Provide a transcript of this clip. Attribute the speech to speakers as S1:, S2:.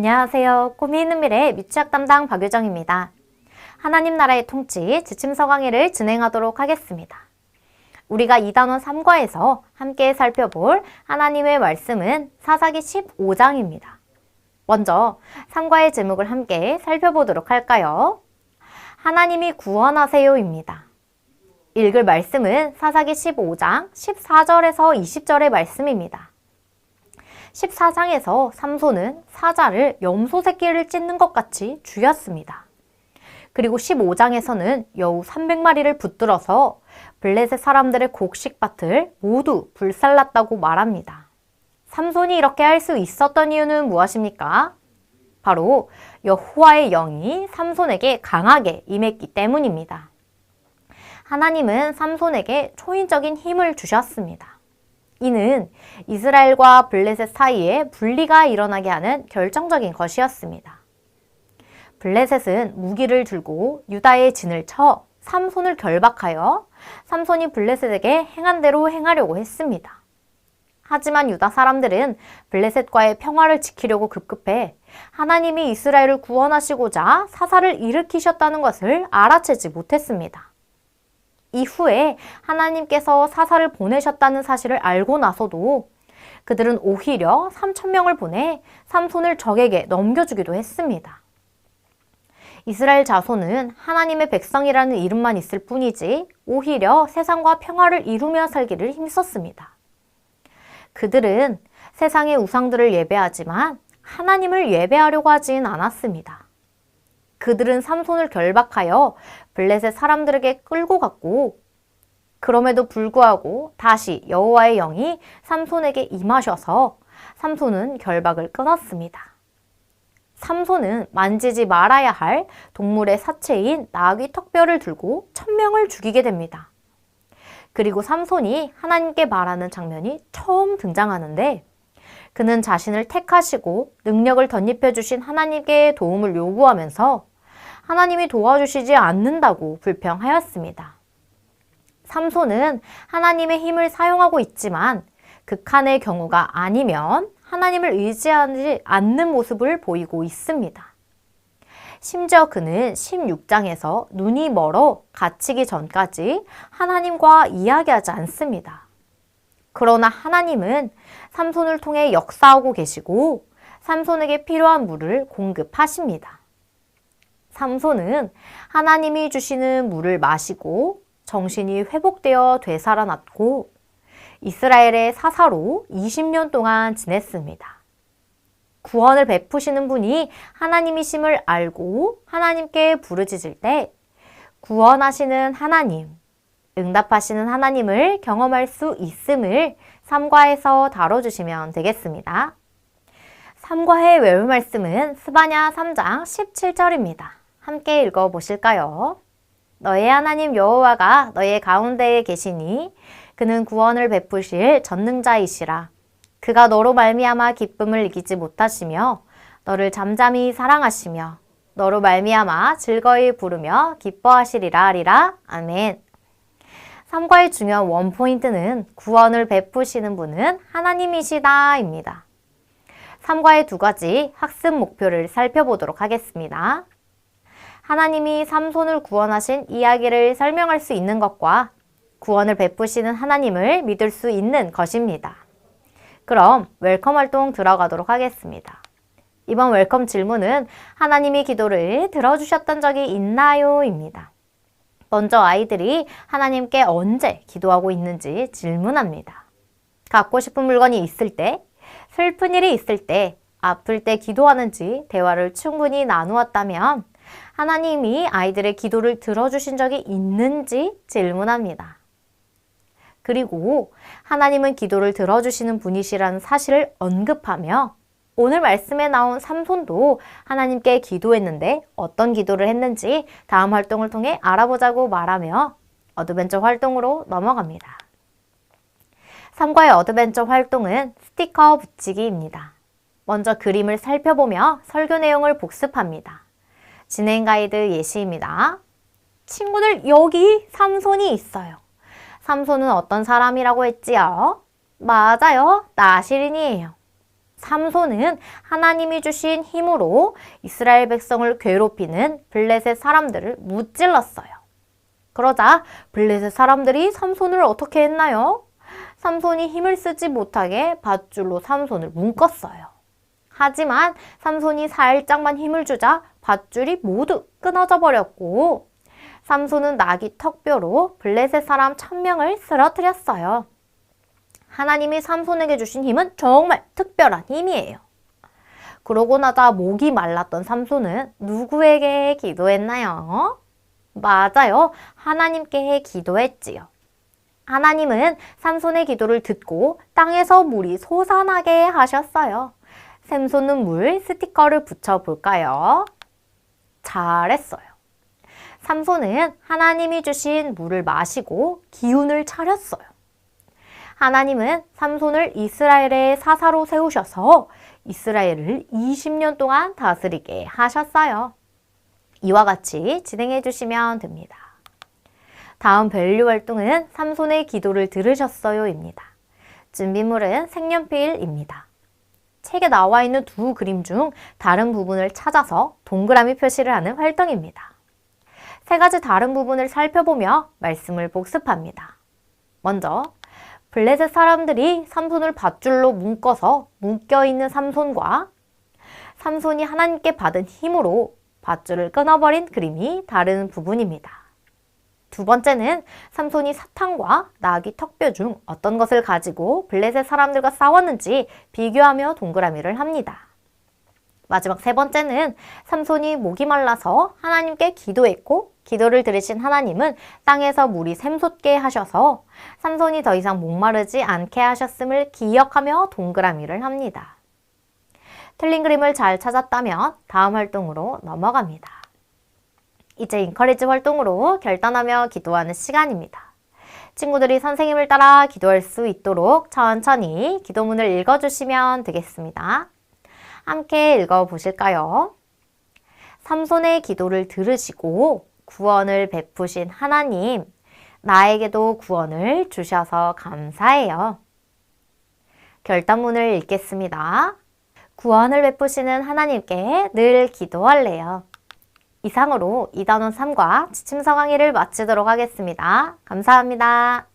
S1: 안녕하세요. 꿈이 있는 미래 미취학 담당 박유정입니다. 하나님 나라의 통치 지침서 강의를 진행하도록 하겠습니다. 우리가 2단원 3과에서 함께 살펴볼 하나님의 말씀은 사사기 15장입니다. 먼저 3과의 제목을 함께 살펴보도록 할까요? 하나님이 구원하세요입니다. 읽을 말씀은 사사기 15장 14절에서 20절의 말씀입니다. 14장에서 삼손은 사자를 염소 새끼를 찢는 것 같이 죽였습니다. 그리고 15장에서는 여우 300마리를 붙들어서 블레셋 사람들의 곡식밭을 모두 불살랐다고 말합니다. 삼손이 이렇게 할 수 있었던 이유는 무엇입니까? 바로 여호와의 영이 삼손에게 강하게 임했기 때문입니다. 하나님은 삼손에게 초인적인 힘을 주셨습니다. 이는 이스라엘과 블레셋 사이에 분리가 일어나게 하는 결정적인 것이었습니다. 블레셋은 무기를 들고 유다의 진을 쳐 삼손을 결박하여 삼손이 블레셋에게 행한 대로 행하려고 했습니다. 하지만 유다 사람들은 블레셋과의 평화를 지키려고 급급해 하나님이 이스라엘을 구원하시고자 사사를 일으키셨다는 것을 알아채지 못했습니다. 이후에 하나님께서 사사를 보내셨다는 사실을 알고 나서도 그들은 오히려 3,000명을 보내 삼손을 적에게 넘겨주기도 했습니다. 이스라엘 자손은 하나님의 백성이라는 이름만 있을 뿐이지 오히려 세상과 평화를 이루며 살기를 힘썼습니다. 그들은 세상의 우상들을 예배하지만 하나님을 예배하려고 하진 않았습니다. 그들은 삼손을 결박하여 블레셋 사람들에게 끌고 갔고 그럼에도 불구하고 다시 여호와의 영이 삼손에게 임하셔서 삼손은 결박을 끊었습니다. 삼손은 만지지 말아야 할 동물의 사체인 나귀 턱뼈를 들고 1,000명을 죽이게 됩니다. 그리고 삼손이 하나님께 말하는 장면이 처음 등장하는데 그는 자신을 택하시고 능력을 덧입혀 주신 하나님께 도움을 요구하면서 하나님이 도와주시지 않는다고 불평하였습니다. 삼손은 하나님의 힘을 사용하고 있지만 극한의 경우가 아니면 하나님을 의지하지 않는 모습을 보이고 있습니다. 심지어 그는 16장에서 눈이 멀어 갇히기 전까지 하나님과 이야기하지 않습니다. 그러나 하나님은 삼손을 통해 역사하고 계시고 삼손에게 필요한 물을 공급하십니다. 삼손은 하나님이 주시는 물을 마시고 정신이 회복되어 되살아났고 이스라엘의 사사로 20년 동안 지냈습니다. 구원을 베푸시는 분이 하나님이심을 알고 하나님께 부르짖을 때 구원하시는 하나님, 응답하시는 하나님을 경험할 수 있음을 3과에서 다뤄주시면 되겠습니다. 3과의 외울 말씀은 스바냐 3장 17절입니다. 함께 읽어보실까요? 너의 하나님 여호와가 너의 가운데에 계시니 그는 구원을 베푸실 전능자이시라. 그가 너로 말미암아 기쁨을 이기지 못하시며 너를 잠잠히 사랑하시며 너로 말미암아 즐거이 부르며 기뻐하시리라 하리라. 아멘. 3과의 중요한 원포인트는 구원을 베푸시는 분은 하나님이시다 입니다. 3과의 두 가지 학습 목표를 살펴보도록 하겠습니다. 하나님이 삼손을 구원하신 이야기를 설명할 수 있는 것과 구원을 베푸시는 하나님을 믿을 수 있는 것입니다. 그럼 웰컴 활동 들어가도록 하겠습니다. 이번 웰컴 질문은 하나님이 기도를 들어주셨던 적이 있나요? 입니다. 먼저 아이들이 하나님께 언제 기도하고 있는지 질문합니다. 갖고 싶은 물건이 있을 때, 슬픈 일이 있을 때, 아플 때 기도하는지 대화를 충분히 나누었다면 하나님이 아이들의 기도를 들어주신 적이 있는지 질문합니다. 그리고 하나님은 기도를 들어주시는 분이시라는 사실을 언급하며 오늘 말씀에 나온 삼손도 하나님께 기도했는데 어떤 기도를 했는지 다음 활동을 통해 알아보자고 말하며 어드벤처 활동으로 넘어갑니다. 3과의 어드벤처 활동은 스티커 붙이기입니다. 먼저 그림을 살펴보며 설교 내용을 복습합니다. 진행 가이드 예시입니다. 친구들, 여기 삼손이 있어요. 삼손은 어떤 사람이라고 했지요? 맞아요. 나시린이에요. 삼손은 하나님이 주신 힘으로 이스라엘 백성을 괴롭히는 블레셋 사람들을 무찔렀어요. 그러자 블레셋 사람들이 삼손을 어떻게 했나요? 삼손이 힘을 쓰지 못하게 밧줄로 삼손을 묶었어요. 하지만 삼손이 살짝만 힘을 주자 밧줄이 모두 끊어져 버렸고 삼손은 나귀 턱뼈로 블레셋 사람 1000명을 쓰러뜨렸어요. 하나님이 삼손에게 주신 힘은 정말 특별한 힘이에요. 그러고 나자 목이 말랐던 삼손은 누구에게 기도했나요? 맞아요. 하나님께 기도했지요. 하나님은 삼손의 기도를 듣고 땅에서 물이 솟아나게 하셨어요. 샘솟는 물 스티커를 붙여볼까요? 잘했어요. 삼손은 하나님이 주신 물을 마시고 기운을 차렸어요. 하나님은 삼손을 이스라엘의 사사로 세우셔서 이스라엘을 20년 동안 다스리게 하셨어요. 이와 같이 진행해 주시면 됩니다. 다음 밸류 활동은 삼손의 기도를 들으셨어요입니다. 준비물은 색연필입니다. 책에 나와 있는 두 그림 중 다른 부분을 찾아서 동그라미 표시를 하는 활동입니다. 세 가지 다른 부분을 살펴보며 말씀을 복습합니다. 먼저 블레셋 사람들이 삼손을 밧줄로 묶어서 묶여있는 삼손과 삼손이 하나님께 받은 힘으로 밧줄을 끊어버린 그림이 다른 부분입니다. 두 번째는 삼손이 사탕과 나귀 턱뼈 중 어떤 것을 가지고 블레셋 사람들과 싸웠는지 비교하며 동그라미를 합니다. 마지막 세 번째는 삼손이 목이 말라서 하나님께 기도했고 기도를 들으신 하나님은 땅에서 물이 샘솟게 하셔서 삼손이 더 이상 목마르지 않게 하셨음을 기억하며 동그라미를 합니다. 틀린 그림을 잘 찾았다면 다음 활동으로 넘어갑니다. 이제 인커리지 활동으로 결단하며 기도하는 시간입니다. 친구들이 선생님을 따라 기도할 수 있도록 천천히 기도문을 읽어주시면 되겠습니다. 함께 읽어보실까요? 삼손의 기도를 들으시고 구원을 베푸신 하나님, 나에게도 구원을 주셔서 감사해요. 결단문을 읽겠습니다. 구원을 베푸시는 하나님께 늘 기도할래요. 이상으로 2단원 3과 지침서 강의를 마치도록 하겠습니다. 감사합니다.